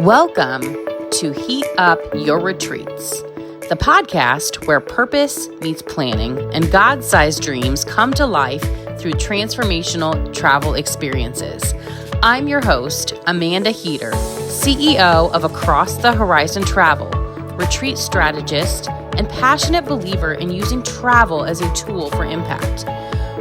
Welcome to Heat Up Your Retreats, the podcast where purpose meets planning and God-sized dreams come to life through transformational travel experiences. I'm your host, Amanda Heater, CEO of Across the Horizon Travel, retreat strategist, and passionate believer in using travel as a tool for impact.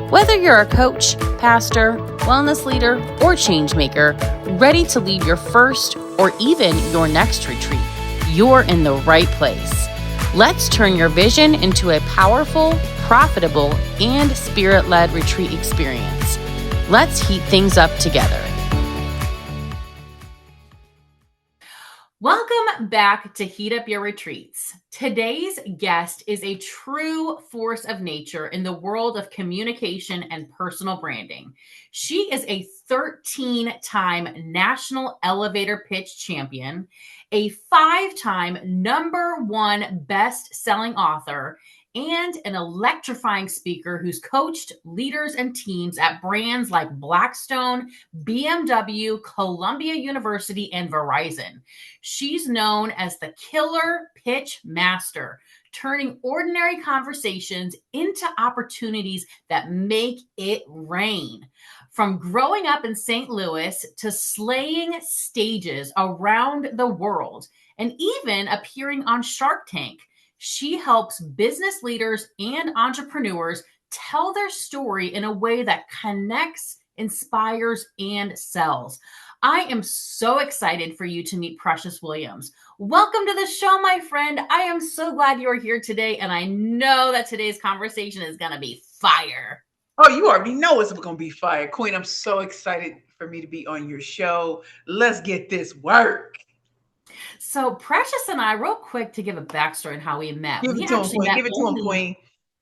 Whether you're a coach, pastor, wellness leader, or change maker, ready to lead your first or even your next retreat, you're in the right place. Let's turn your vision into a powerful, profitable, and spirit-led retreat experience. Let's heat things up together. Welcome back to Heat Up Your Retreats. Today's guest is a true force of nature in the world of communication and personal branding. She is a 13-time national elevator pitch champion, a 5-time #1 best-selling author, and an electrifying speaker who's coached leaders and teams at brands like Blackstone, BMW, Columbia University, and Verizon. She's known as the Killer Pitch Master, turning ordinary conversations into opportunities that make it rain. From growing up in St. Louis to slaying stages around the world and even appearing on Shark Tank, she helps business leaders and entrepreneurs tell their story in a way that connects, inspires, and sells. I am so excited for you to meet Precious Williams. Welcome to the show, my friend. I am so glad you're here today, and I know that today's conversation is going to be fire. Oh, you already know it's going to be fire. Queen, I'm so excited for me to be on your show. Let's get this work. So Precious and I, real quick to give a backstory on how we met. Give it to him, Queen. Give it to him, Queen.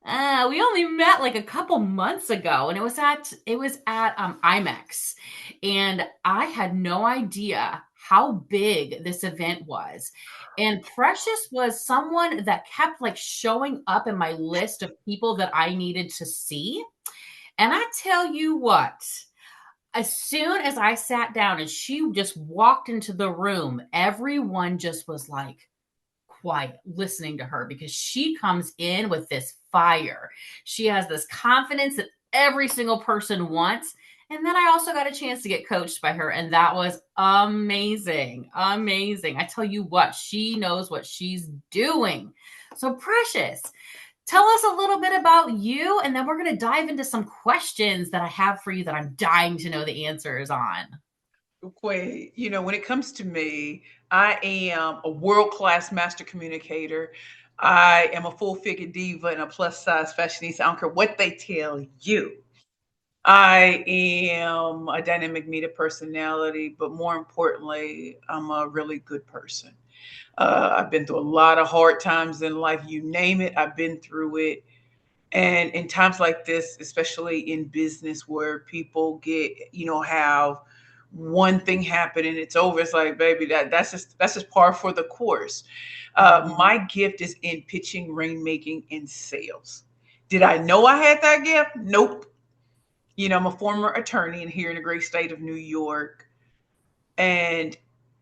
We only met like a couple months ago, and it was at IMEX, and I had no idea how big this event was. And Precious was someone that kept like showing up in my list of people that I needed to see. And I tell you what, as soon as I sat down and she just walked into the room, everyone just was like quiet listening to her because she comes in with this fire. She has this confidence that every single person wants. And then I also got a chance to get coached by her, and that was amazing. Amazing. I tell you what, she knows what she's doing. So Precious, tell us a little bit about you, and then we're going to dive into some questions that I have for you that I'm dying to know the answers on. Quay, when it comes to me, I am a world-class master communicator. I am a full-figure diva and a plus-size fashionista. I don't care what they tell you. I am a dynamic media personality, but more importantly, I'm a really good person. I've been through a lot of hard times in life. You name it, I've been through it. And in times like this, especially in business where people have one thing happen and it's over. It's like, baby, that's just par for the course. My gift is in pitching, rainmaking, and sales. Did I know I had that gift? Nope. I'm a former attorney here in the great state of New York. And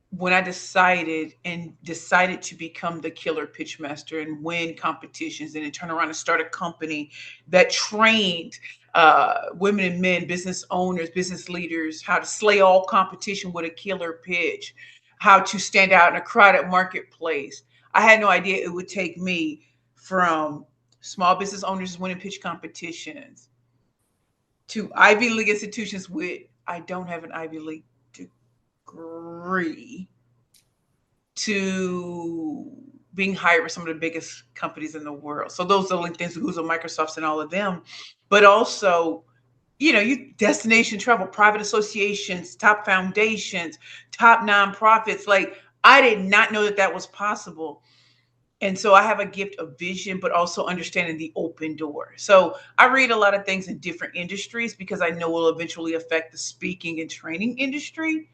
when I decided to become the killer pitch master and win competitions and then turn around and start a company that trained women and men, business owners, business leaders, how to slay all competition with a killer pitch, how to stand out in a crowded marketplace. I had no idea it would take me from small business owners winning pitch competitions to Ivy League institutions I don't have an Ivy League degree, to being hired by some of the biggest companies in the world. So those are LinkedIn's, Google, Microsofts, and all of them. But also, you destination travel, private associations, top foundations, top nonprofits. Like, I did not know that was possible. And so I have a gift of vision, but also understanding the open door. So I read a lot of things in different industries because I know will eventually affect the speaking and training industry.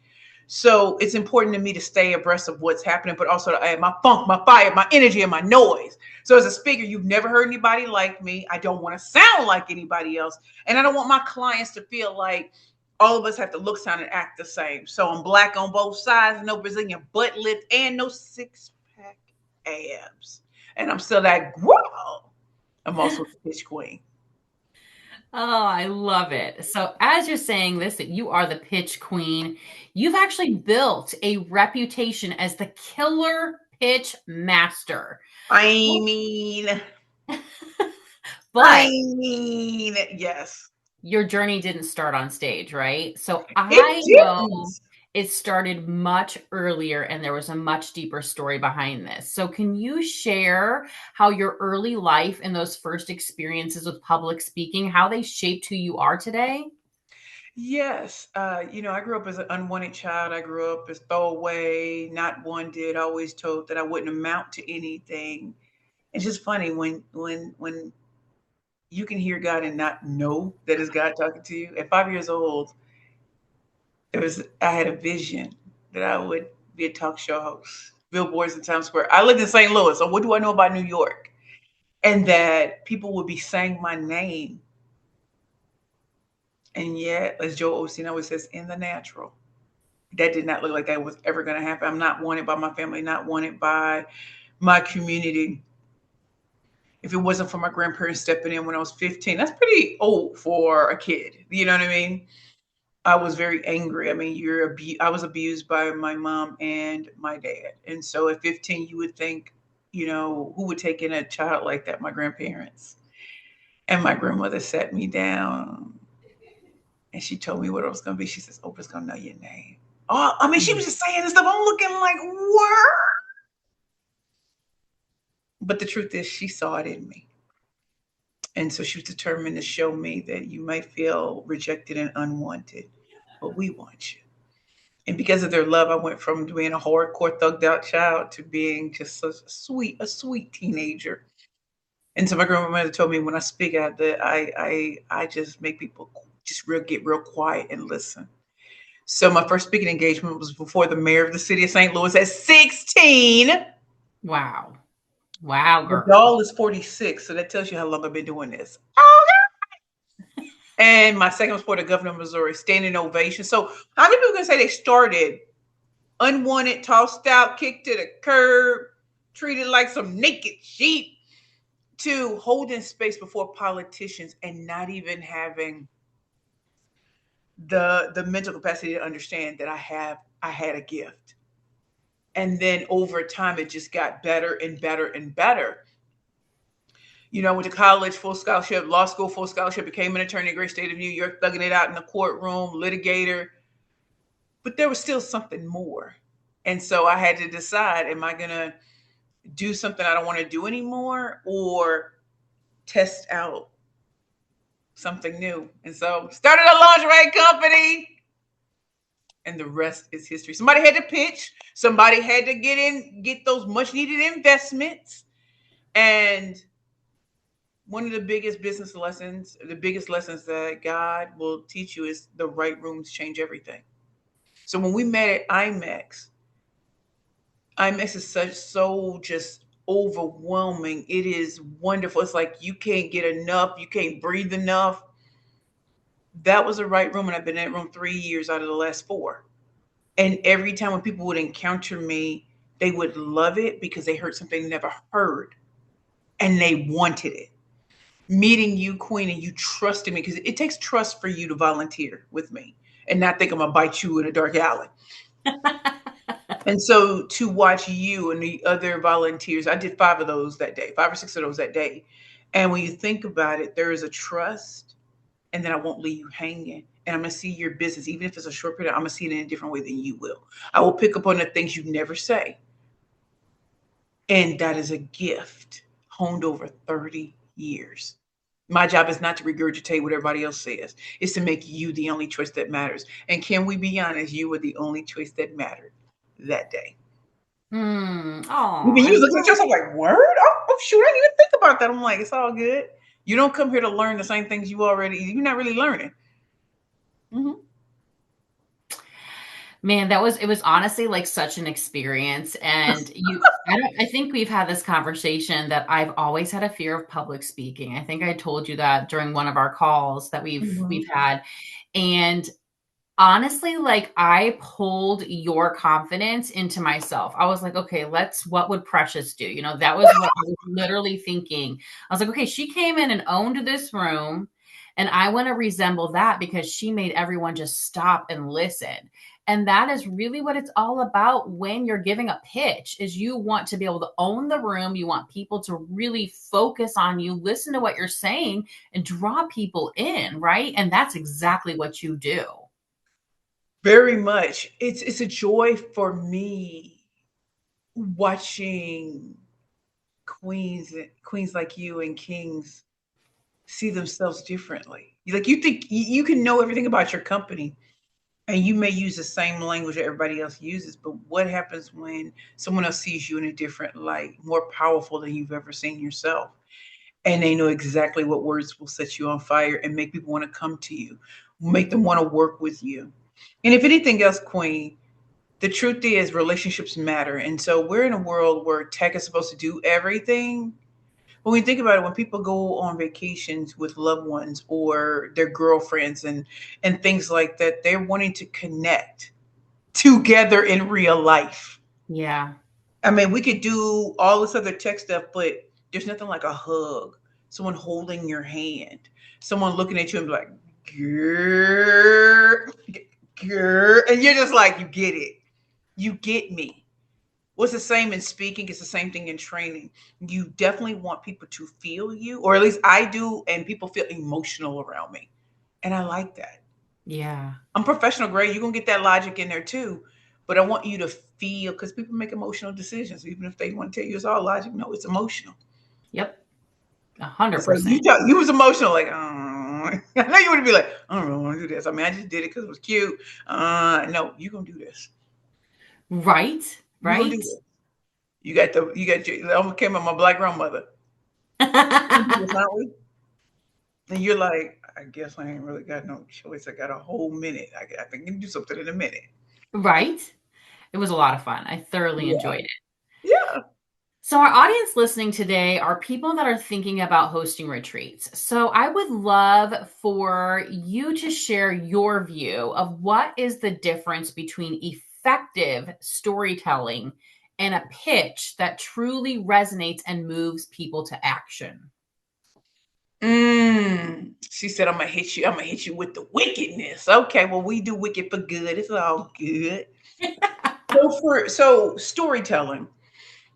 So it's important to me to stay abreast of what's happening, but also to add my funk, my fire, my energy, and my noise. So as a speaker, you've never heard anybody like me. I don't want to sound like anybody else. And I don't want my clients to feel like all of us have to look, sound, and act the same. So I'm black on both sides, no Brazilian butt lift, and no six pack abs. And I'm still that girl. I'm also the pitch queen. Oh, I love it. So, as you're saying this, that you are the pitch queen, you've actually built a reputation as the killer pitch master. I mean, But yes. your journey didn't start on stage, right? So, It I didn't. know it started much earlier and there was a much deeper story behind this. So, can you share how your early life and those first experiences with public speaking, how they shaped who you are today? Yes. I grew up as an unwanted child. I grew up as throwaway, not wanted, always told that I wouldn't amount to anything. It's just funny when you can hear God and not know that it's God talking to you. At 5 years old, I had a vision that I would be a talk show host, billboards in Times Square. I lived in St. Louis, so what do I know about New York? And that people would be saying my name. And yet, as Joe Osteen always says, in the natural, that did not look like that was ever going to happen. I'm not wanted by my family, not wanted by my community. If it wasn't for my grandparents stepping in when I was 15, that's pretty old for a kid. You know what I mean? I was very angry. I mean, I was abused by my mom and my dad. And so at 15, you would think, who would take in a child like that? My grandparents. And my grandmother sat me down and she told me what it was going to be. She says, Oprah's going to know your name. Oh, I mean, she was just saying this stuff. I'm looking like, what? But the truth is, she saw it in me. And so she was determined to show me that you might feel rejected and unwanted, but we want you. And because of their love, I went from being a hardcore thugged out child to being just a sweet teenager. And so my grandmother told me when I speak out that I just make people just get real quiet and listen. So my first speaking engagement was before the mayor of the city of St. Louis at 16. Wow. Wow, The girl. doll is 46, so that tells you how long I've been doing this. Oh, and my second was for the governor of Missouri, standing ovation. So how many people can say they started unwanted, tossed out, kicked to the curb, treated like some naked sheep, to holding space before politicians and not even having the mental capacity to understand that I had a gift. And then over time it just got better and better and better. I went to college, full scholarship, law school, full scholarship, became an attorney in the great state of New York, thugging it out in the courtroom, litigator. But there was still something more. And so I had to decide, am I going to do something I don't want to do anymore or test out something new? And so started a lingerie company and the rest is history. Somebody had to pitch, somebody had to get those much needed investments. And one of the biggest business lessons, the biggest lessons that God will teach you is the right rooms change everything. So when we met at IMAX is so just overwhelming. It is wonderful. It's like you can't get enough, you can't breathe enough. That was the right room, and I've been in that room 3 years out of the last four. And every time when people would encounter me, they would love it because they heard something they never heard and they wanted it. Meeting you, Queen, and you trusted me because it takes trust for you to volunteer with me and not think I'm gonna bite you in a dark alley. And so to watch you and the other volunteers, I did 5 of those that day, 5 or 6 of those that day. And when you think about it, there is a trust, and then I won't leave you hanging. And I'm gonna see your business, even if it's a short period, I'm gonna see it in a different way than you will. I will pick up on the things you never say. And that is a gift honed over 30 years. My job is not to regurgitate what everybody else says. It's to make you the only choice that matters. And can we be honest? You were the only choice that mattered that day. Oh, Even you I'm looking at yourself like, word? Oh, shoot, I didn't even think about that. I'm like, it's all good. You don't come here to learn the same things you're not really learning. Mm-hmm. Man, it was honestly like such an experience. And I think we've had this conversation that I've always had a fear of public speaking. I think I told you that during one of our calls that we've Mm-hmm. had. And Honestly, like I pulled your confidence into myself. I was like, okay, what would Precious do? That was what I was literally thinking. I was like, okay, she came in and owned this room, and I want to resemble that because she made everyone just stop and listen. And that is really what it's all about when you're giving a pitch is you want to be able to own the room. You want people to really focus on you, listen to what you're saying, and draw people in, right? And that's exactly what you do. Very much. It's a joy for me watching queens like you and kings see themselves differently. Like you think you can know everything about your company and you may use the same language that everybody else uses, but what happens when someone else sees you in a different light, more powerful than you've ever seen yourself? And they know exactly what words will set you on fire and make people want to come to you, make them want to work with you. And if anything else, Queen, the truth is relationships matter. And so we're in a world where tech is supposed to do everything. But when you think about it, when people go on vacations with loved ones or their girlfriends and things like that, they're wanting to connect together in real life. Yeah. I mean, we could do all this other tech stuff, but there's nothing like a hug, someone holding your hand, someone looking at you and be like, grrr, grrr, and you're just like, you get it. You get me. What's the same in speaking? It's the same thing in training. You definitely want people to feel you, or at least I do, and people feel emotional around me. And I like that. Yeah. I'm professional grade. You're gonna get that logic in there too. But I want you to feel because people make emotional decisions, even if they want to tell you it's all logic. No, it's emotional. Yep. a hundred So percent. you was emotional, like, I know you would be like, I don't really want to do this. I mean, I just did it because it was cute. No, you're gonna do this. Right. You're gonna do Right. this. You got your I almost came up my black grandmother. We'll do this, aren't we? And you're like, I guess I ain't really got no choice. I got a whole minute. I think I can do something in a minute. Right. It was a lot of fun. I thoroughly Yeah. enjoyed it. Yeah. So, our audience listening today are people that are thinking about hosting retreats. So, I would love for you to share your view of what is the difference between effective storytelling and a pitch that truly resonates and moves people to action. She said, I'm gonna hit you. I'm gonna hit you with the wickedness. Okay, well, we do wicked for good. It's all good. So storytelling.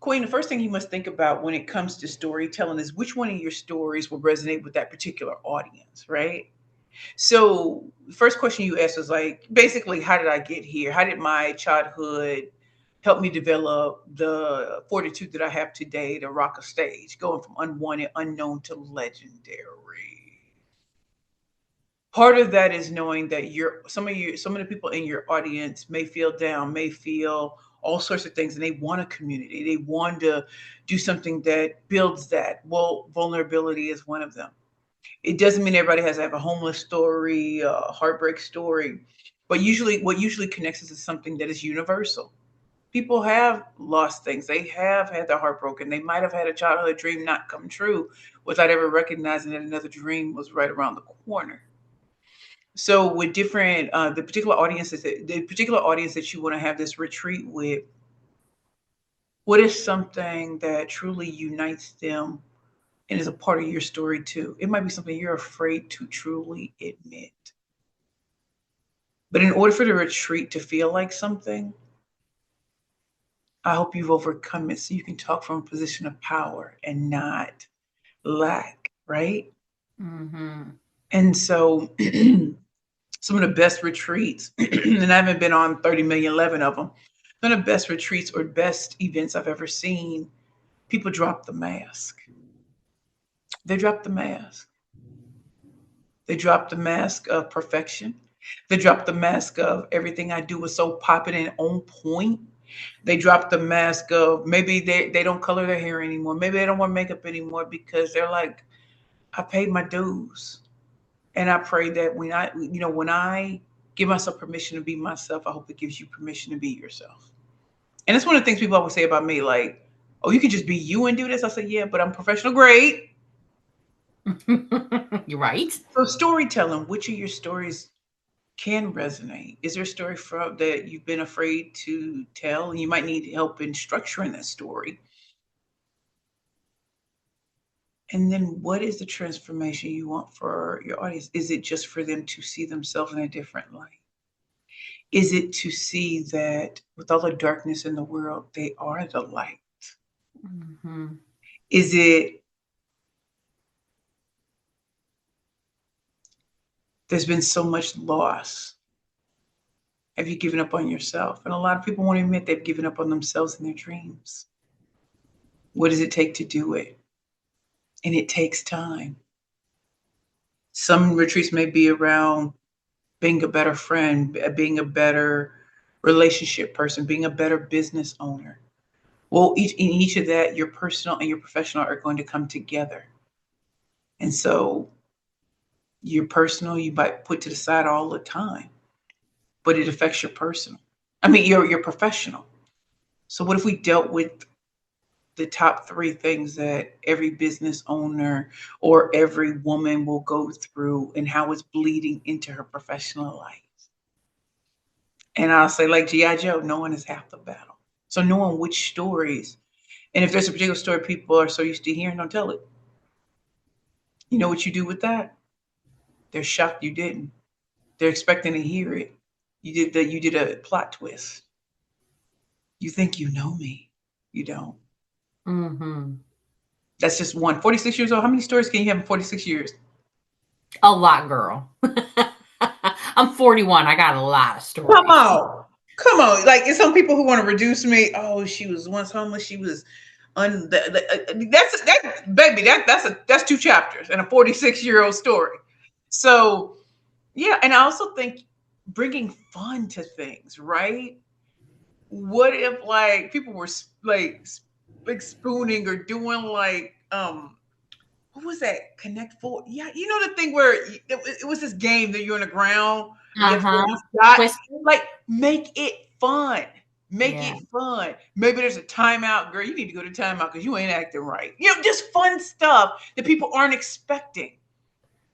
Queen, the first thing you must think about when it comes to storytelling is which one of your stories will resonate with that particular audience, right? So the first question you asked was like, basically, how did I get here? How did my childhood help me develop the fortitude that I have today to rock a stage, going from unwanted, unknown to legendary? Part of that is knowing that some of the people in your audience may feel down, may feel all sorts of things, and they want a community. They want to do something that builds that. Well, vulnerability is one of them. It doesn't mean everybody has to have a homeless story, a heartbreak story, but usually what usually connects us is something that is universal. People have lost things. They have had their heart broken. They might have had a childhood dream not come true without ever recognizing that another dream was right around the corner. So with different the particular audience that you want to have this retreat with, what is something that truly unites them and is a part of your story too? It might be something you're afraid to truly admit. But in order for the retreat to feel like something, I hope you've overcome it so you can talk from a position of power and not lack, right? Hmm. And so some of the best retreats, and I haven't been on 30 million, 11 of them. Some of the best retreats or best events I've ever seen, people drop the mask. They drop the mask. They drop the mask of perfection. They drop the mask of everything I do is so popping and on point. They drop the mask of maybe they don't color their hair anymore. Maybe they don't wear makeup anymore because they're like, I paid my dues. And I pray that when I give myself permission to be myself, I hope it gives you permission to be yourself. And that's one of the things people always say about me, like, oh, you can just be you and do this. I say, yeah, but I'm professional grade. You're right. So storytelling, which of your stories can resonate. Is there a story from that you've been afraid to tell, and you might need help in structuring that story? And then what is the transformation you want for your audience? Is it just for them to see themselves in a different light? Is it to see that with all the darkness in the world, they are the light? Mhm. Is it there's been so much loss? Have you given up on yourself? And a lot of people won't admit they've given up on themselves and their dreams. What does it take to do it? And it takes time. Some retreats may be around being a better friend, being a better relationship person, being a better business owner. Well, in each of that, your personal and your professional are going to come together. And so your personal, you might put to the side all the time, but it affects your personal. I mean, your professional. So what if we dealt with the top three things that every business owner or every woman will go through and how it's bleeding into her professional life? And I'll say, like G.I. Joe, knowing is half the battle. So knowing which stories, and if there's a particular story people are so used to hearing, don't tell it. You know what you do with that? They're shocked you didn't. They're expecting to hear it. You did that. You did a plot twist. You think you know me. You don't. Mhm. That's just one. 46 years old. How many stories can you have in 46 years? A lot, girl. I'm 41. I got a lot of Come stories. on. Come on. Like, it's some people who want to reduce me. Oh, she was once homeless. She was that baby, that's two chapters and a 46-year-old story. So yeah, and I also think bringing fun to things, right? What if like people were like big spooning or doing like what was that? Connect Four? Yeah, you know the thing where it was this game that you're on the ground and you have to go to Uh-huh. these dots. Twister? Like, make it fun. Make Yeah. it fun. Maybe there's a timeout, girl. You need to go to timeout because you ain't acting right. You know, just fun stuff that people aren't expecting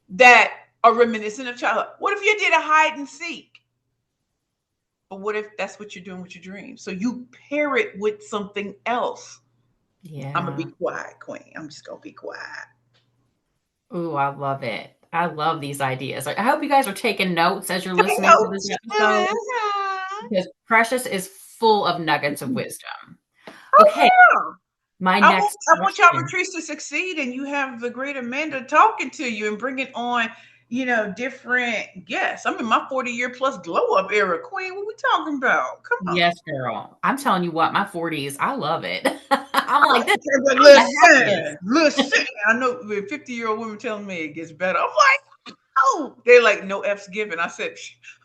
that are reminiscent of childhood. What if you did a hide and seek? But what if that's what you're doing with your dreams? So you pair it with something else. I'm gonna Yeah. be quiet, Queen. I'm just gonna be quiet. Ooh, I love it. I love these ideas. Like, I hope you guys are taking notes as you're Take listening to this notes. episode because Precious is full of nuggets of Mhm. wisdom. Oh Okay, yeah. my I want next I want y'all question. retreats to succeed, and you have the great Amanda talking to you and bringing on, different guests. I'm in my 40-year plus glow up era, Queen. What we talking about? Come on. Yes, girl. I'm telling you what, my 40s, I love it. I'm like, this, Okay, but I'm the happiest. listen. I know with 50-year-old women telling me it gets better. I'm like, oh, they're like, no F's given. I said,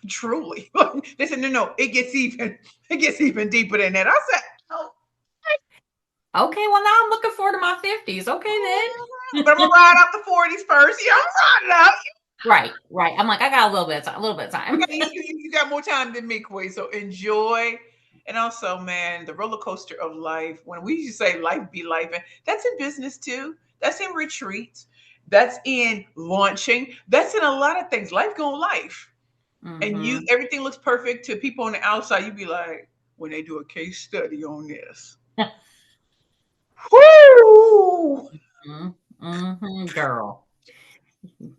truly. They said, no, it gets even deeper than that. I said, oh, Okay, well, now I'm looking forward to my 50s. Okay, but I'm then. gonna ride out the 40s first. Yeah, I'm riding out. Right, right. I'm like, I got a little bit of time, a little bit of time. You got more time than me, Queen. So enjoy. And also, man, the roller coaster of life. When we used to say life be life, and that's in business too. That's in retreats. That's in launching. That's in a lot of things. Life going life. And you Hmm. everything looks perfect to people on the outside. You be like, when they do a case study on this. Whoo! Girl,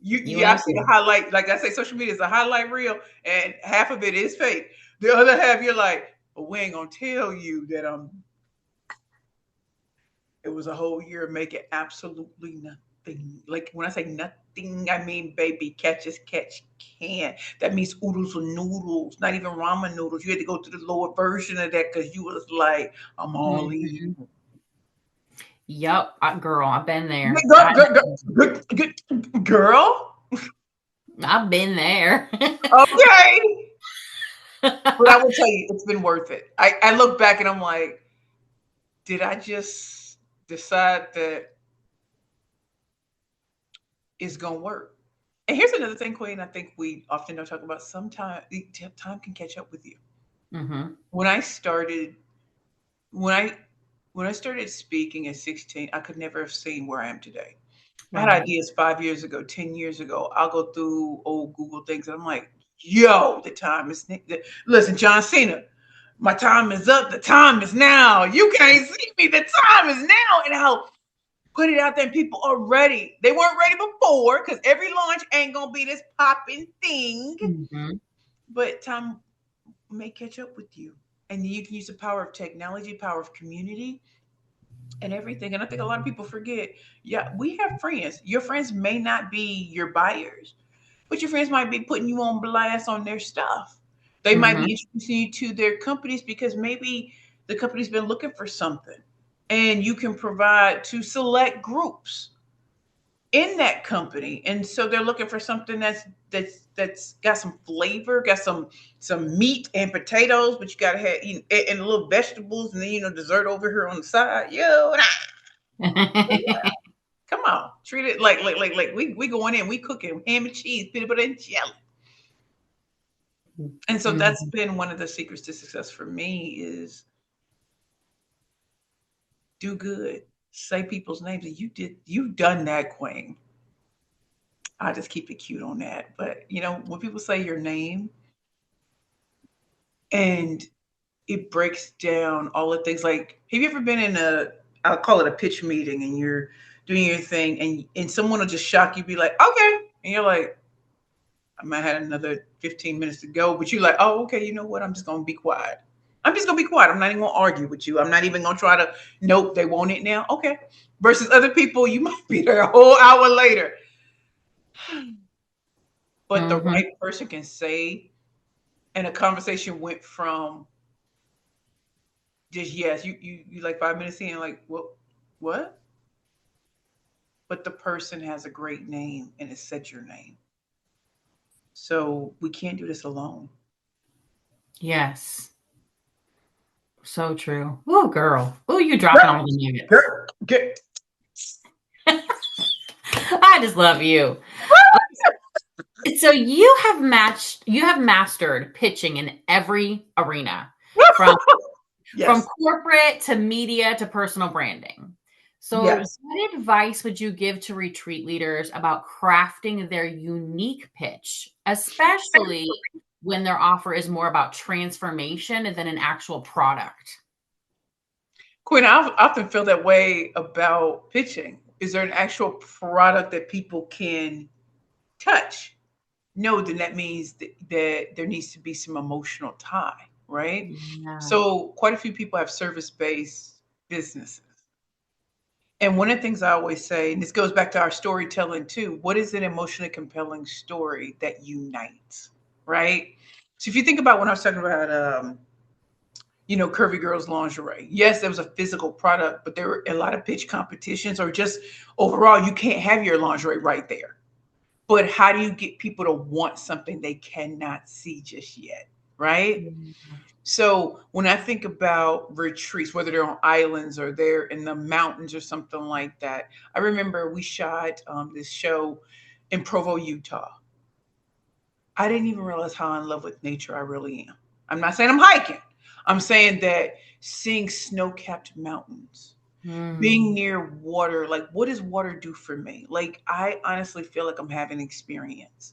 you Yeah, I ain't see the kidding. highlight. Like I say, social media is a highlight reel, and half of it is fake. The other half, you're like, but we ain't gonna tell you that it was a whole year of making absolutely nothing. Like when I say nothing, I mean baby catch as catch can. That means oodles of noodles, not even ramen noodles. You had to go to the lower version of that because you was like, I'm all in. Mhm. Yep, girl, I've been there. Girl, girl, I've been there. okay. But I will tell you, it's been worth it. I look back and I'm like, did I just decide that it's gonna work? And here's another thing, Queen. I think we often don't talk about. Sometimes time can catch up with you. Hmm. When I started, when I when I started speaking at 16, I could never have seen where I am today. I had Right. ideas 5 years ago, 10 years ago. I'll go through old Google things, and I'm like, Yo, the time is listen, John Cena. My time is up. The time is now. You can't see me. The time is now. And I'll put it out there, and people are ready. They weren't ready before because every launch ain't gonna be this popping thing. Mhm. But time may catch up with you, and you can use the power of technology, power of community, and everything. And I think a lot of people forget. Yeah, we have friends. Your friends may not be your buyers, but your friends might be putting you on blast on their stuff. They might be Mhm. introducing you to their companies because maybe the company's been looking for something, and you can provide to select groups in that company. And so they're looking for something that's got some flavor, got some meat and potatoes, but you gotta have and little vegetables, and then dessert over here on the side. Come on, treat it like we going in, we cooking ham and cheese, peanut butter and jelly. And so that's Mhm. been one of the secrets to success for me is do good, say people's names, and you've done that, Queen. I just keep it cute on that. But when people say your name and it breaks down all the things, like, have you ever been in I'll call it a pitch meeting, and you're doing your thing, and someone will just shock you, be like, okay, and you're like, I might have another 15 minutes to go, but you're like, oh, okay, you know what? I'm just gonna be quiet. I'm just gonna be quiet. I'm not even gonna argue with you. I'm not even gonna try to, nope, they want it now. Okay. Versus other people, you might be there a whole hour later. But the Mhm. right person can say, and a conversation went from just yes, you like 5 minutes in, like, what? But the person has a great name and it said your name. So we can't do this alone. Yes. So true. Oh, girl. Oh, you dropping Girl, all the nuggets. girl, get I just love you. So you have mastered pitching in every arena, from yes. corporate to media to personal branding. So, Yes. what advice would you give to retreat leaders about crafting their unique pitch, especially when their offer is more about transformation than an actual product? Quinn, I often feel that way about pitching. Is there an actual product that people can touch? No, then that means that there needs to be some emotional tie, right? Yeah. So, quite a few people have service based businesses. And one of the things I always say, and this goes back to our storytelling too, what is an emotionally compelling story that unites, right? So, if you think about when I was talking about, Curvy Girls lingerie. Yes, there was a physical product, but there were a lot of pitch competitions, or just overall, you can't have your lingerie right there. But how do you get people to want something they cannot see just yet? Right? Yeah. So when I think about retreats, whether they're on islands or they're in the mountains or something like that, I remember we shot this show in Provo, Utah. I didn't even realize how in love with nature I really am. I'm not saying I'm hiking. I'm saying that seeing snow-capped mountains, being Mm. near water, like what does water do for me? Like I honestly feel like I'm having an experience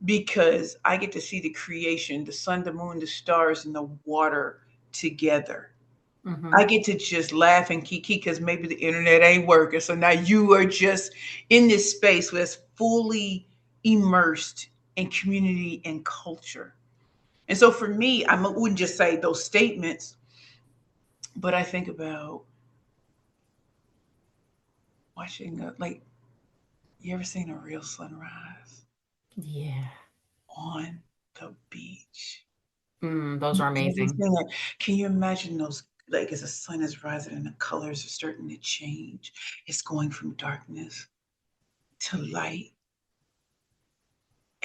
because I get to see the creation, the sun, the moon, the stars, and the water together. I Mhm. get to just laugh and kiki because maybe the internet ain't working. So now you are just in this space where it's fully immersed in community and culture. And so for me, I wouldn't just say those statements, but I think about watching, like, you ever seen a real sunrise Yeah. on the beach? Those are amazing. Everything. Like, can you imagine those? Like, as the sun is rising and the colors are starting to change, it's going from darkness to light,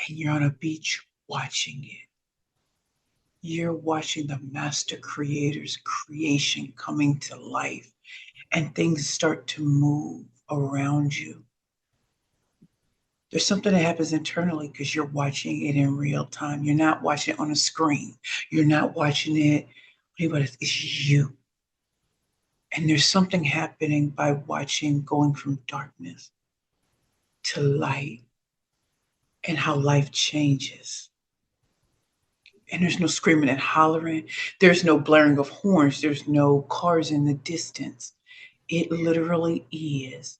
and you're on a beach watching it. You're watching the master creator's creation coming to life, and things start to move around you. There's something that happens internally because you're watching it in real time. You're not watching it on a screen. You're not watching it, but it's you. And there's something happening by watching going from darkness to light and how life changes. And there's no screaming and hollering. There's no blaring of horns. There's no cars in the distance. It literally is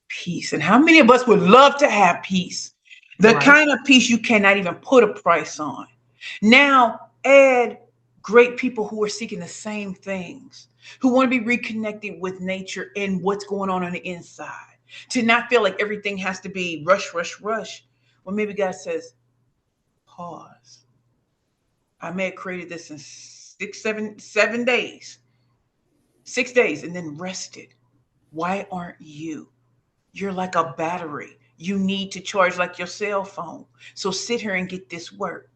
peace. And how many of us would love to have peace? The Right. kind of peace you cannot even put a price on. Now, add great people who are seeking the same things, who want to be reconnected with nature and what's going on the inside, to not feel like everything has to be rush, rush, rush. Well, maybe God says, pause. I may have created this in 7 days, 6 days, and then rested. Why aren't you? You're like a battery. You need to charge like your cell phone. So sit here and get this work.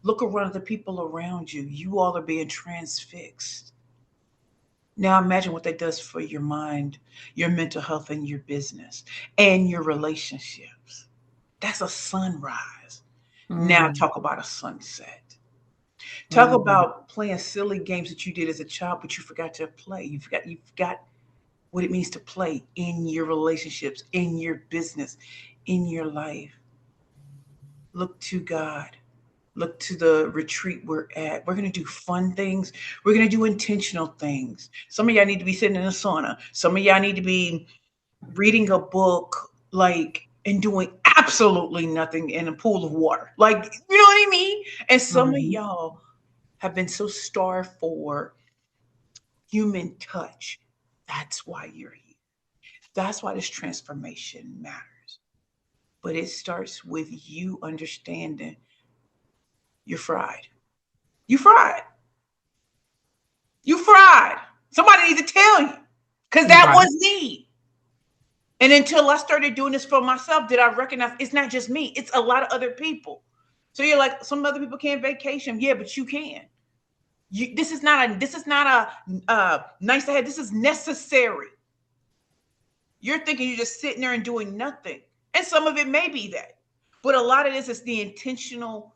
Look around at the people around you. You all are being transfixed. Now imagine what that does for your mind, your mental health, and your business and your relationships. That's a sunrise. Now Mm, talk about a sunset. Talk mm, about playing silly games that you did as a child, but you forgot to play. You forgot what it means to play in your relationships, in your business, in your life. Look to God. Look to the retreat we're at. We're going to do fun things. We're going to do intentional things. Some of y'all need to be sitting in a sauna. Some of y'all need to be reading a book, like, and doing absolutely nothing in a pool of water. Like, you know what I mean? And some of mhm. y'all have been so starved for human touch. That's why you're here. That's why this transformation matters. But it starts with you understanding you're fried. You fried. You fried. Somebody needs to tell you. Because that Right. was me. And until I started doing this for myself, did I recognize it's not just me, it's a lot of other people. So you're like, some other people can't vacation. Yeah, but you can. This is not a nice to have. This is necessary. You're thinking you're just sitting there and doing nothing. And some of it may be that. But a lot of this is the intentional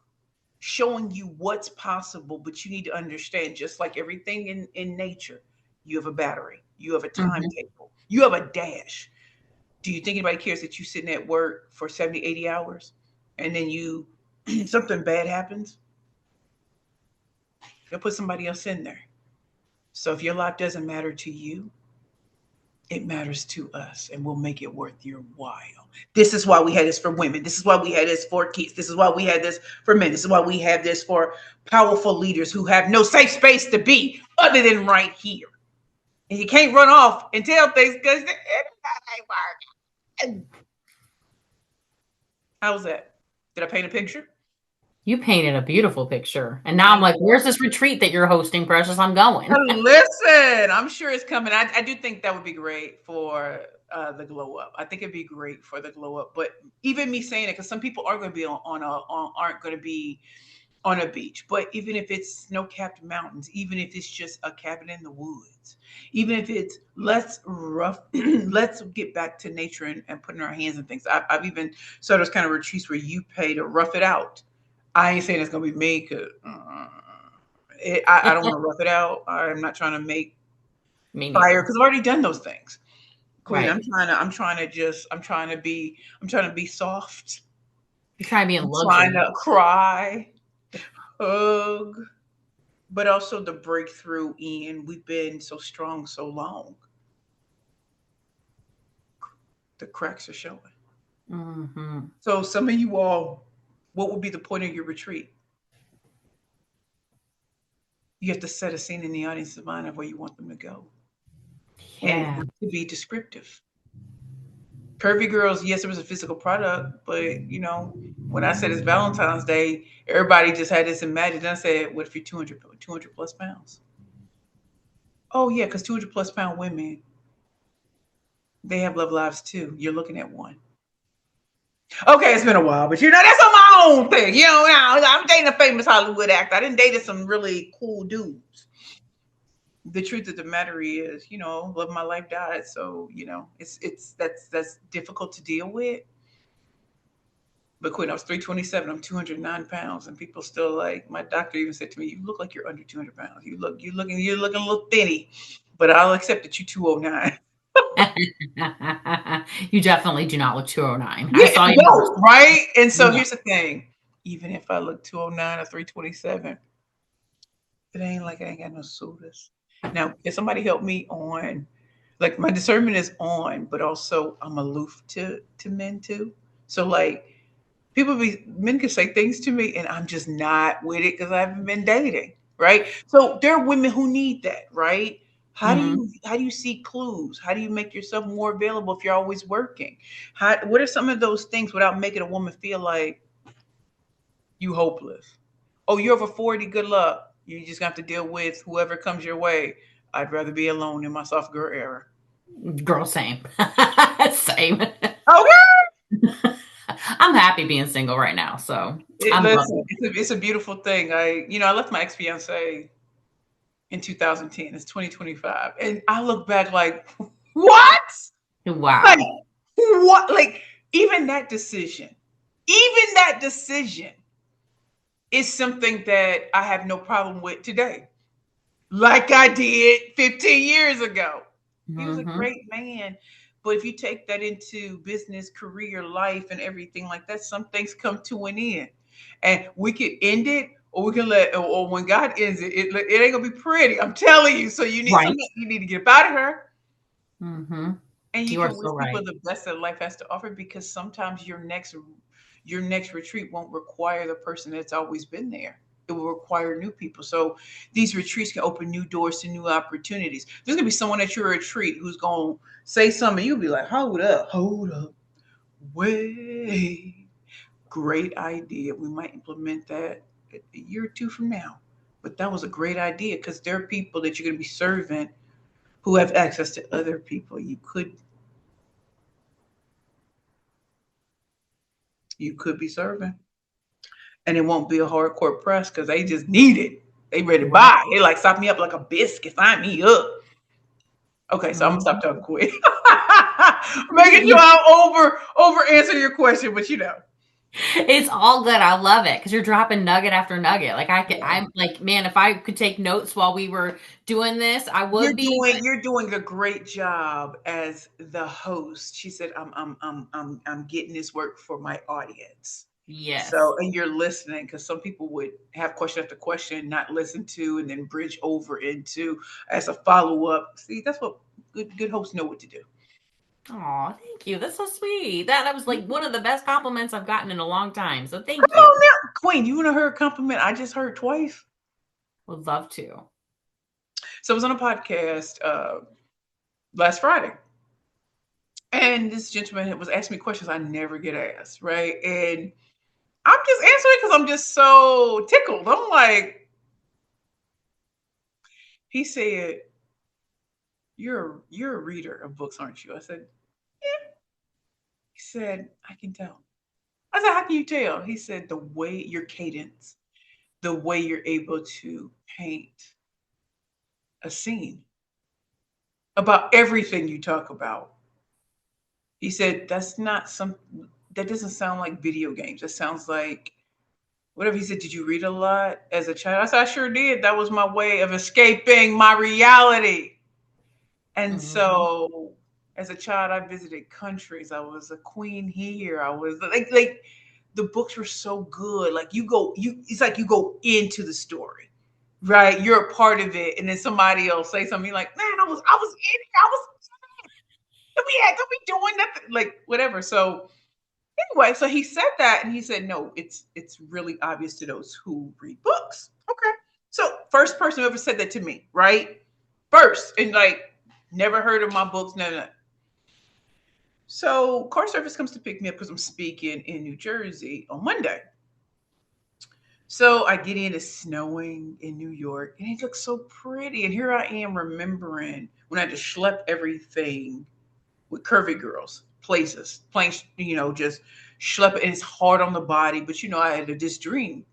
showing you what's possible. But you need to understand, just like everything in nature, you have a battery, you have a Mhm. timetable, you have a dash. Do you think anybody cares that you sitting at work for 70, 80 hours and then you something bad happens? They'll put somebody else in there. So if your life doesn't matter to you, it matters to us and we'll make it worth your while. This is why we had this for women. This is why we had this for kids. This is why we had this for men. This is why we have this for powerful leaders who have no safe space to be other than right here. And you can't run off and tell things because it ain't working. How's that? Did I paint a picture? You painted a beautiful picture. And now I I'm like, love where's this retreat that you're hosting, Precious? I'm going. Listen, I'm sure it's coming. I do think that would be great for the glow up. I think it'd be great for the glow up. But even me saying it, because some people are going to be aren't going to be on a beach. But even if it's snow capped mountains, even if it's just a cabin in the woods, even if it's let's rough, let's get back to nature and putting our hands in things. I've even saw those kind of retreats where you pay to rough it out. I ain't saying it's gonna be me because I don't want to rough it out. I'm not trying to make Me fire neither. because I've already done those things. Queen, Right. I'm trying to be soft. You're trying to be in I'm trying luxury. to cry, hug, but also the breakthrough in we've been so strong so long. The cracks are showing. Mhm. So some of you all, what would be the point of your retreat? You have to set a scene in the audience's mind of where you want them to go. And Yeah. to be descriptive. Curvy girls, yes, it was a physical product, but when I said it's Valentine's Day, everybody just had this imagined. I said, what if you're 200 plus pounds? Oh, yeah, because 200 plus pound women, they have love lives too. You're looking at one. Okay, it's been a while, but that's on my own thing. Now I'm dating a famous Hollywood actor. I didn't date some really cool dudes. The truth of the matter is, love my life died. So, that's difficult to deal with. But when I was 327, I'm 209 pounds, and people still like my doctor even said to me, "You look like you're under 200 pounds. You're looking a little thinny, but I'll accept that you 209." You definitely do not look 209. I Yeah, saw you in no, person. right. And so No. here's the thing. Even if I look 209 or 327, it ain't like I ain't got no sodas. Now, can somebody help me on, like, my discernment is on, but also I'm aloof to men too. So like men can say things to me and I'm just not with it because I haven't been dating, right? So there are women who need that, right? Hmm. How do you see clues? How do you make yourself more available if you're always working? What are some of those things without making a woman feel like you hopeless? Oh, you're over 40, good luck. You just have to deal with whoever comes your way. I'd rather be alone in my soft girl era. Girl, same. Same. Okay. I'm happy being single right now, so I'm Listen, loving it's a beautiful thing. I left my ex fiance in 2010. It's 2025. And I look back like, what? it. Like, Wow. what? Like, even that decision is something that I have no problem with today, like I did 15 years ago. He was a Hmm. great man. But if you take that into business, career, life, and everything like that, some things come to an end. And we could end it, or we can or when God ends it, it ain't gonna be pretty. I'm telling you. So Right. you need to get up out of her, Hmm. and you You are can wish so people right. the best that life has to offer, because sometimes your next retreat won't require the person that's always been there. It will require new people. So these retreats can open new doors to new opportunities. There's gonna be someone at your retreat who's gonna say something, you'll be like, hold up, wait. Great idea. We might implement that a year or two from now. But that was a great idea, because there are people that you're gonna be serving who have access to other people you could be serving. And it won't be a hardcore press because they just need it. They ready to Right. buy. They like stop me up like a biscuit, sign me up. Okay, so I'm gonna stop Hmm. talking quick. Making sure I over answer your question, but It's all good. I love it because you're dropping nugget after nugget. Like I could, yeah. I'm like, man, if I could take notes while we were doing this, I You're would be. doing But you're doing a great job as the host. She said, I'm getting this work for my audience. So, yes, and you're listening, because some people would have question after question, not listen to, and then bridge over into as a follow up. See, that's what good hosts know what to do. oh, thank you. That's so sweet. That was like one of the best compliments I've gotten in a long time. So thank Come you. on now, Queen. You want to hear a compliment? I just heard twice. Would love to. So I was on a podcast last Friday, and this gentleman was asking me questions I never get asked, right? And I'm just answering because I'm just so tickled. I'm like, he said, you're a reader of books, aren't you? I said, yeah. He said, I can tell. I said, how can you tell? He said, the way your cadence, the way you're able to paint a scene about everything you talk about. He said, that doesn't sound like video games. That sounds like whatever. He said, did you read a lot as a child? I said, I sure did. That was my way of escaping my reality. And Hmm. so as a child, I visited countries. I was a queen here. I was like the books were so good. Like it's like you go into the story, right? You're a part of it. And then somebody else say something, you're like, man, I was in it. I was, don't be doing nothing. Like whatever. So anyway, so he said that, and he said, no, it's really obvious to those who read books. Okay. So first person who ever said that to me, right? First, and like never heard of my books, no. So car service comes to pick me up because I'm speaking in New Jersey on Monday. So I get in, it's snowing in New York, and it looks so pretty. And here I am remembering when I had to schlep everything with curvy girls, places, plain, just schlep it. And it's hard on the body, but I had this dream.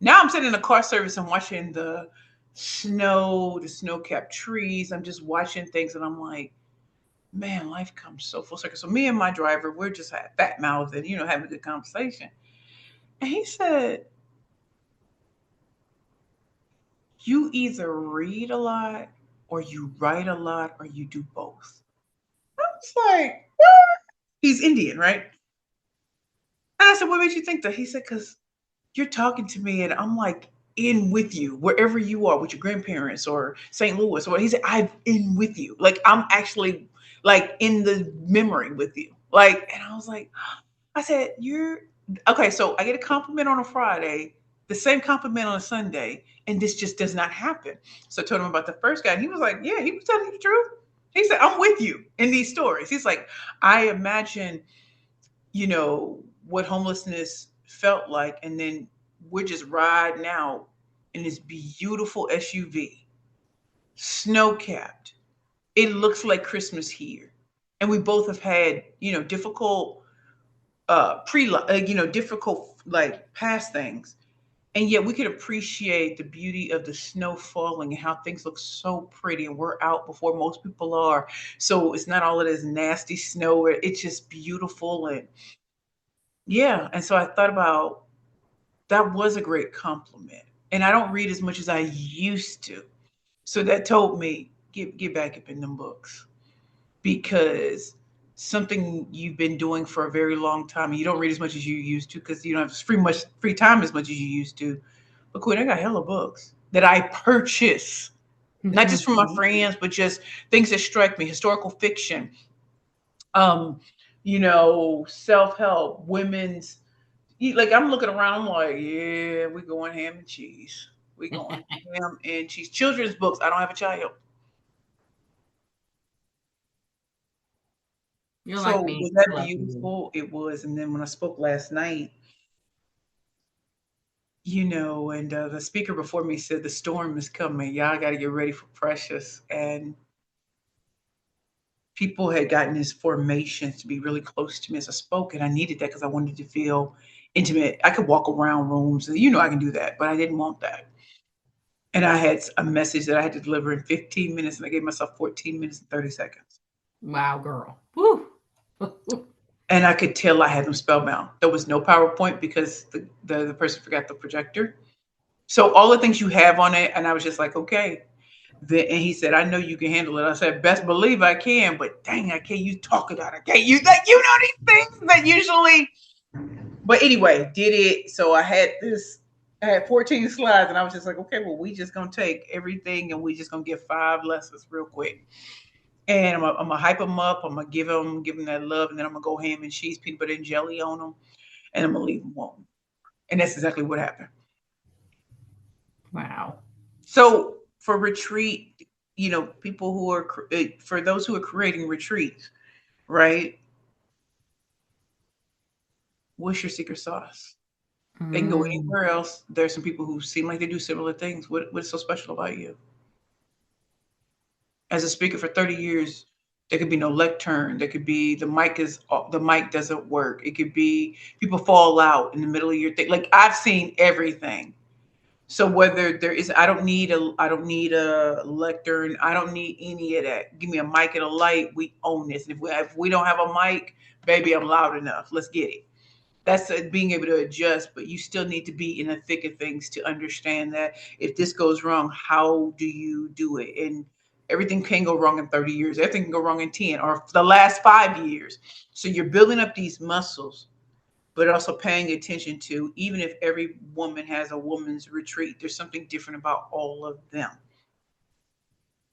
Now I'm sitting in the car service and watching the snow capped trees. I'm just watching things, and I'm like, man, life comes so full circle. So me and my driver, we're just fat mouth and having a good conversation. And he said, "You either read a lot, or you write a lot, or you do both." I was like, "What?" He's Indian, right? And I said, "What made you think that?" He said, "Because you're talking to me and I'm like in with you wherever you are with your grandparents or St. Louis or what. He said, I'm in with you. Like I'm actually like in the memory with you. Like, and I was like, I said, you're okay. So I get a compliment on a Friday, the same compliment on a Sunday, and this just does not happen. So I told him about the first guy, and he was like, yeah, he was telling you the truth. He said, I'm with you in these stories. He's like, I imagine, what homelessness felt like, and then we're just riding out in this beautiful SUV, snow capped. It looks like Christmas here. And we both have had, difficult difficult like past things, and yet we could appreciate the beauty of the snow falling and how things look so pretty, and we're out before most people are, so it's not all of this nasty snow. It's just beautiful. And yeah, and so I thought about that was a great compliment. And I don't read as much as I used to, so that told me get back up in them books, because something you've been doing for a very long time and you don't read as much as you used to because you don't have free time as much as you used to. But Quinn, I got hella books that I purchase, not just from my friends, but just things that strike me, historical fiction, um, self-help, women's, like I'm looking around, I'm like, yeah, we going ham and cheese. We going ham and cheese. Children's books. I don't have a child. You're So like was me. that I love you. beautiful? It was. And then when I spoke last night, and the speaker before me said the storm is coming. Y'all got to get ready for Precious. And people had gotten these formations to be really close to me as I spoke, and I needed that because I wanted to feel intimate. I could walk around rooms, and I can do that, but I didn't want that. And I had a message that I had to deliver in 15 minutes, and I gave myself 14 minutes and 30 seconds. Wow, girl. Woo. And I could tell I had them spellbound. There was no PowerPoint because the person forgot the projector. So all the things you have on it, and I was just like, okay. And he said, I know you can handle it. I said, best believe I can, but dang, I can't use talk it out. I can't use that. These things that usually. But anyway, did it. So I had 14 slides, and I was just like, okay, well, we just gonna take everything and we just gonna get 5 lessons real quick. And I'm gonna hype them up. I'm gonna give them that love, and then I'm gonna go ham and cheese, peanut butter and jelly on them, and I'm gonna leave them home. And that's exactly what happened. Wow. So for retreat, people who are for those who are creating retreats, right? What's your secret sauce? They can go Mm. anywhere else. There's some people who seem like they do similar things. What's so special about you? As a speaker for 30 years, there could be no lectern. There could be the mic doesn't work. It could be people fall out in the middle of your thing. Like I've seen everything. So whether there is, I don't need a lectern. I don't need any of that. Give me a mic and a light. We own this. And if we don't have a mic, baby, I'm loud enough. Let's get it. That's being able to adjust, but you still need to be in the thick of things to understand that if this goes wrong, how do you do it? And everything can go wrong in 30 years. Everything can go wrong in 10 or the last 5 years. So you're building up these muscles, but also paying attention to, even if every woman has a woman's retreat, there's something different about all of them.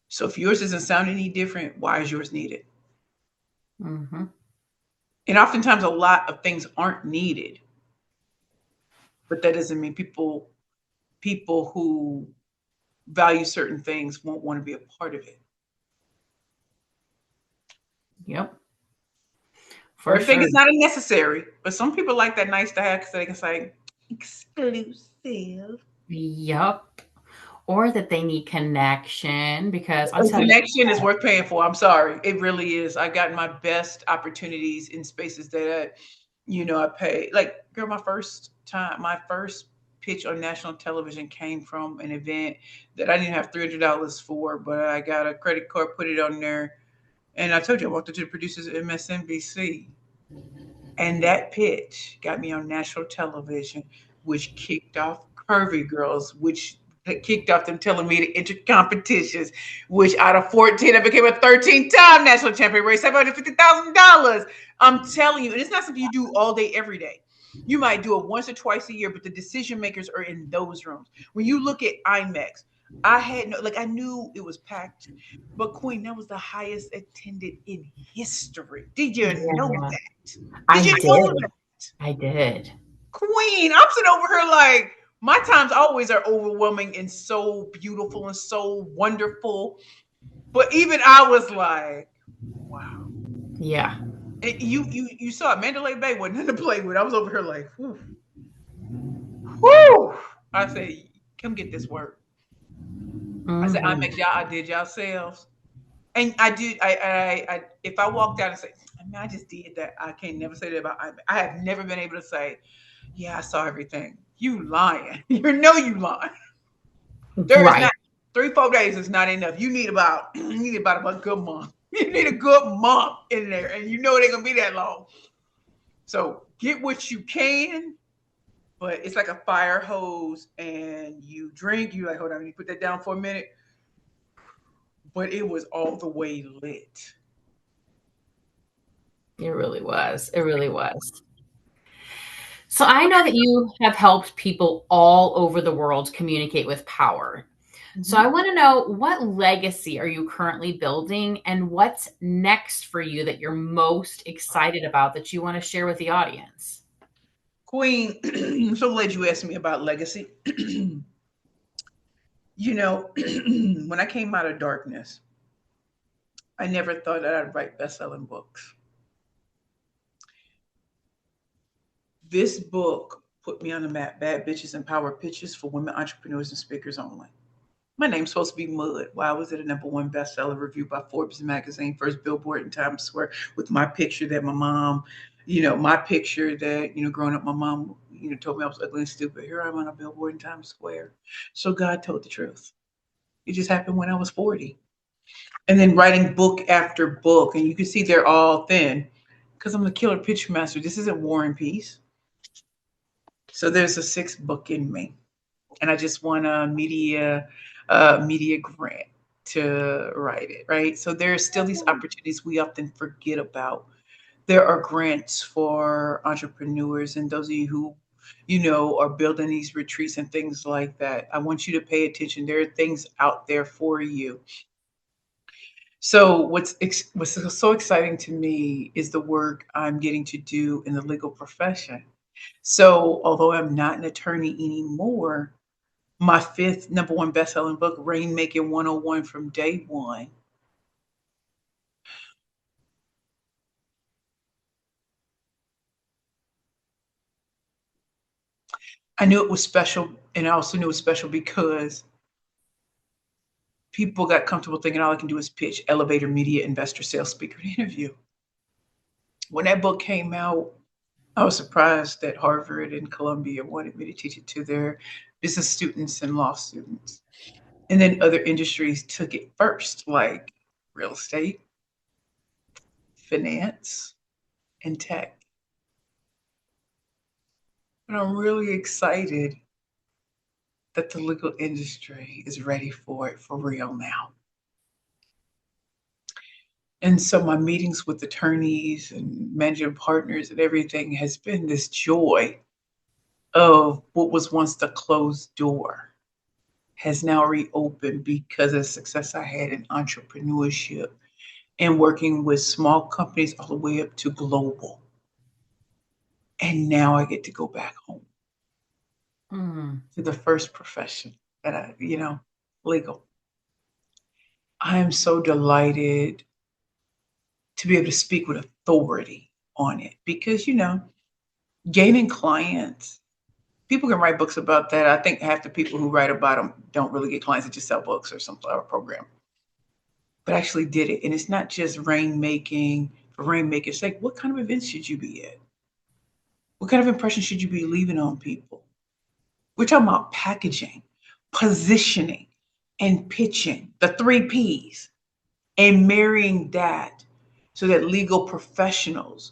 So if yours doesn't sound any different, why is yours needed? Mm-hmm. And oftentimes a lot of things aren't needed, but that doesn't mean people who value certain things won't want to be a part of it. Yep. For Everything sure. is not a necessary, but some people like that nice to have because they can say exclusive. Yep. Or that they need connection because I'll A tell you connection is what. worth paying for. I'm sorry, it really is. I got my best opportunities in spaces that I pay. Like, girl, my first pitch on national television came from an event that I didn't have $300 for, but I got a credit card, put it on there, and I told you I walked into the producers at MSNBC. And that pitch got me on national television, which kicked off Curvy Girls, which kicked off them telling me to enter competitions, which out of 14, I became a 13-time national champion, raised $750,000. I'm telling you, and it's not something you do all day, every day. You might do it once or twice a year, but the decision makers are in those rooms. When you look at IMAX, I had no, like, I knew it was packed, but Queen, that was the highest attended in history. Did you know Yeah, that? I Did you know did. that? I did. Queen, I'm sitting over here like, my times always are overwhelming and so beautiful and so wonderful. But even I was like, wow. Yeah. And you saw it. Mandalay Bay wasn't nothing to play with. I was over here like, whew, whew. I said, come get this work. I said, I Hmm. make y'all, I did y'all selves. And I did, if I walked out and say, I mean, I just did that. I can't never say that about, I have never been able to say, yeah, I saw everything. You lying. You know you lying. There is Right. not 3, 4 days is not enough. You need about you need about a good month. You need a good month in there, and you know it ain't gonna be that long. So get what you can, but it's like a fire hose, and you drink. You like, hold on, you put that down for a minute. But it was all the way lit. It really was. It really was. So I know that you have helped people all over the world communicate with power. So I Mhm. want to know, what legacy are you currently building and what's next for you that you're most excited about that you want to share with the audience? Queen, I'm so glad you asked me about legacy. When I came out of darkness, I never thought that I'd write best-selling books. This book put me on the map. Bad Bitches and Power Pitches for Women Entrepreneurs and Speakers Only. My name's supposed to be Mud. Why was it a #1 bestseller review by Forbes magazine, first billboard in Times Square with my picture that my mom, my picture that, growing up, my mom, told me I was ugly and stupid. Here I'm on a billboard in Times Square. So God told the truth. It just happened when I was 40. And then writing book after book. And you can see they're all thin because I'm the killer pitch master. This isn't War and Peace. So there's a sixth book in me, and I just won a media grant to write it. Right. So there are still these opportunities we often forget about. There are grants for entrepreneurs and those of you who, are building these retreats and things like that. I want you to pay attention. There are things out there for you. So what's so exciting to me is the work I'm getting to do in the legal profession. So although I'm not an attorney anymore, my fifth #1 best-selling book, Rainmaking 101 from day one. I knew it was special, and I also knew it was special because people got comfortable thinking all I can do is pitch, elevator, media, investor, sales, speaker, and interview. When that book came out, I was surprised that Harvard and Columbia wanted me to teach it to their business students and law students. And then other industries took it first, like real estate, finance, and tech. And I'm really excited that the legal industry is ready for it for real now. And so my meetings with attorneys and managing partners and everything has been this joy of what was once the closed door has now reopened because of the success I had in entrepreneurship and working with small companies all the way up to global. And now I get to go back home Mm. to the first profession that legal. I am so delighted to be able to speak with authority on it because, gaining clients, people can write books about that. I think half the people who write about them don't really get clients, they just sell books or some or program. But I actually did it. And it's not just rainmaking for rainmaking's sake. What kind of events should you be at? What kind of impression should you be leaving on people? We're talking about packaging, positioning, and pitching, the 3 Ps, and marrying that so that legal professionals,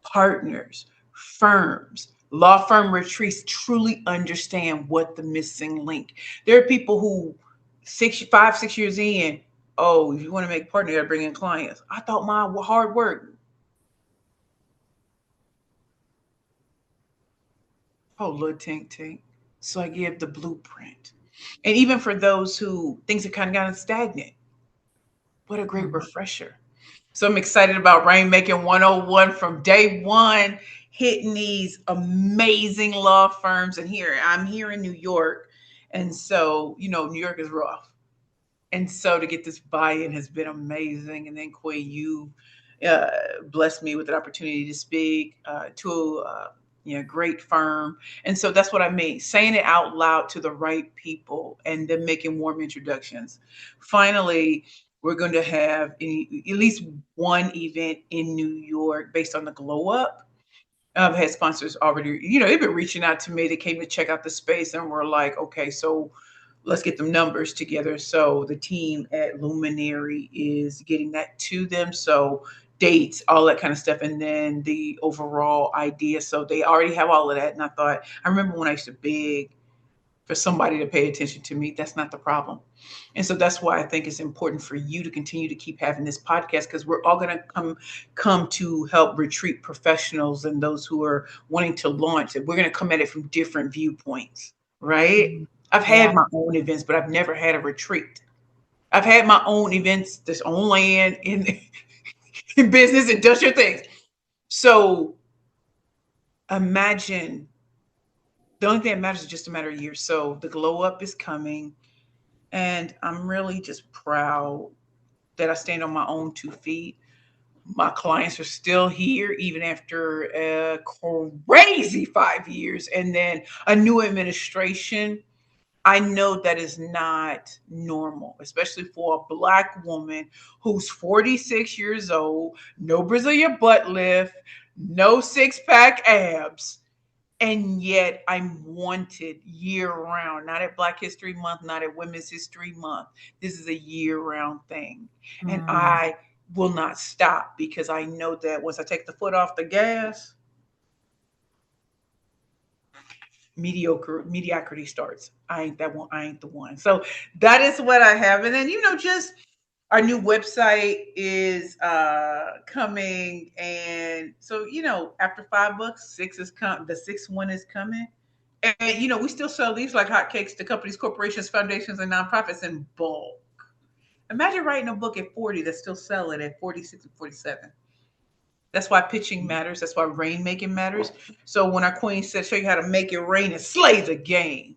partners, firms, law firm retreats truly understand what the missing link. There are people who 6 years in, oh, if you want to make a partner, you got to bring in clients. I thought my hard work. Oh, little tink tink. So I give the blueprint. And even for those who things have kind of gotten stagnant, what a great Mhm. refresher. So I'm excited about Rainmaking 101 from day one, hitting these amazing law firms. And here, I'm here in New York. And so, New York is rough. And so to get this buy-in has been amazing. And then Quay, you uh, blessed me with an opportunity to speak to great firm. And so that's what I mean, saying it out loud to the right people and then making warm introductions. Finally, we're going to have at least one event in New York based on the glow up. I've had sponsors already, they've been reaching out to me. They came to check out the space and we're like, okay, so let's get the numbers together. So the team at Luminary is getting that to them. So dates, all that kind of stuff, and then the overall idea. So they already have all of that. And I remember when I used to beg for somebody to pay attention to me. That's not the problem. And so that's why I think it's important for you to continue to keep having this podcast, because we're all going to come to help retreat professionals and those who are wanting to launch it. We're going to come at it from different viewpoints, right? Mhm. I've Yeah. had my own events, but I've never had a retreat. I've had my own events that's on land in in business, industrial things. So imagine, the only thing that matters is just a matter of years. So the glow up is coming. And I'm really just proud that I stand on my own 2 feet. My clients are still here even after a crazy 5 years. And then a new administration. I know that is not normal, especially for a Black woman who's 46 years old, no Brazilian butt lift, no six pack abs, and yet I'm wanted year round, not at Black History Month, not at Women's History Month. This is a year round thing. And Mm. I will not stop because I know that once I take the foot off the gas, mediocrity starts. I ain't that one. I ain't the one. So that is what I have. And then, just our new website is coming. And so, after $5, six is the sixth one is coming. And we still sell these like hotcakes to companies, corporations, foundations, and nonprofits in bulk. Imagine writing a book at 40 that still sell it at 46 and 47. That's why pitching matters. That's why rainmaking matters. So when our queen said, show you how to make it rain and slay the game,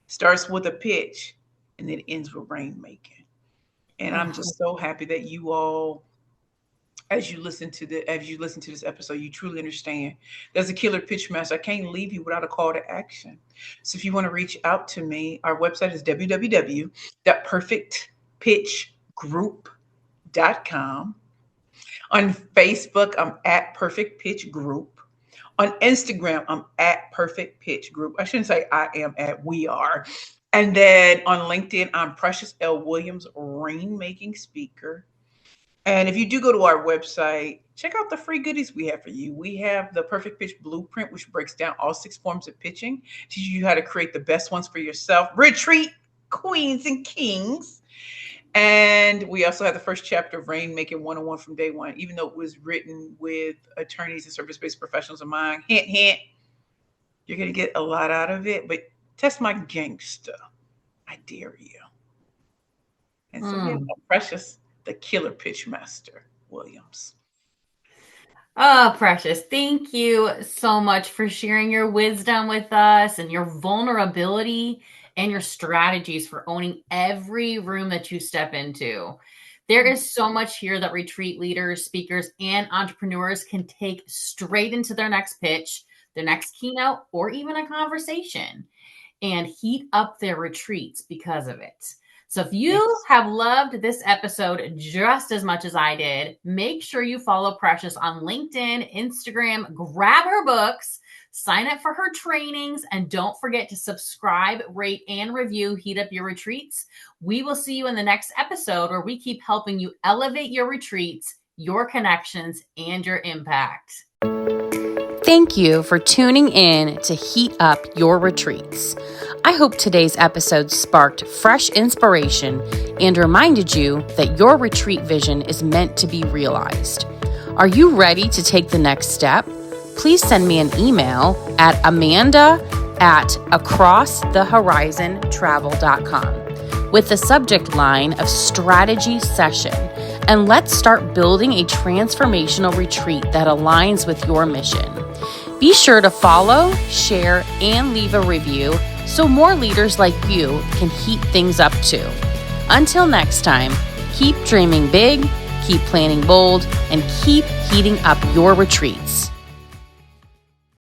starts with a pitch and then ends with rainmaking. And I'm Oh, just so happy that you all, as you listen to this episode, you truly understand. There's a killer pitch master. I can't leave you without a call to action. So if you want to reach out to me, our website is www.perfectpitchgroup.com. On Facebook, I'm at Perfect Pitch Group. On Instagram, I'm at Perfect Pitch Group. I shouldn't say I am at, we are. And then on LinkedIn, I'm Precious L. Williams, rainmaking speaker. And if you do go to our website, check out the free goodies we have for you. We have the Perfect Pitch Blueprint, which breaks down all 6 forms of pitching, teaches you how to create the best ones for yourself. Retreat queens and kings. And we also have the first chapter of Rainmaking 101 from day one, even though it was written with attorneys and service-based professionals in mind. Hint, hint, you're going to get a lot out of it, but test my gangster. I dare you. And so, yeah, mm. Precious, the killer pitch master, Williams. Oh, Precious, thank you so much for sharing your wisdom with us and your vulnerability and your strategies for owning every room that you step into. There is so much here that retreat leaders, speakers, and entrepreneurs can take straight into their next pitch, their next keynote, or even a conversation, and heat up their retreats because of it. So if you Yes. have loved this episode just as much as I did, make sure you follow Precious on LinkedIn, Instagram, grab her books, sign up for her trainings, and don't forget to subscribe, rate, and review Heat Up Your Retreats. We will see you in the next episode where we keep helping you elevate your retreats, your connections, and your impact. Thank you for tuning in to Heat Up Your Retreats. I hope today's episode sparked fresh inspiration and reminded you that your retreat vision is meant to be realized. Are you ready to take the next step? please send me an email at amanda@acrossthehorizontravel.com with the subject line of strategy session, and let's start building a transformational retreat that aligns with your mission. Be sure to follow, share, and leave a review so more leaders like you can heat things up too. Until next time, keep dreaming big, keep planning bold, and keep heating up your retreats.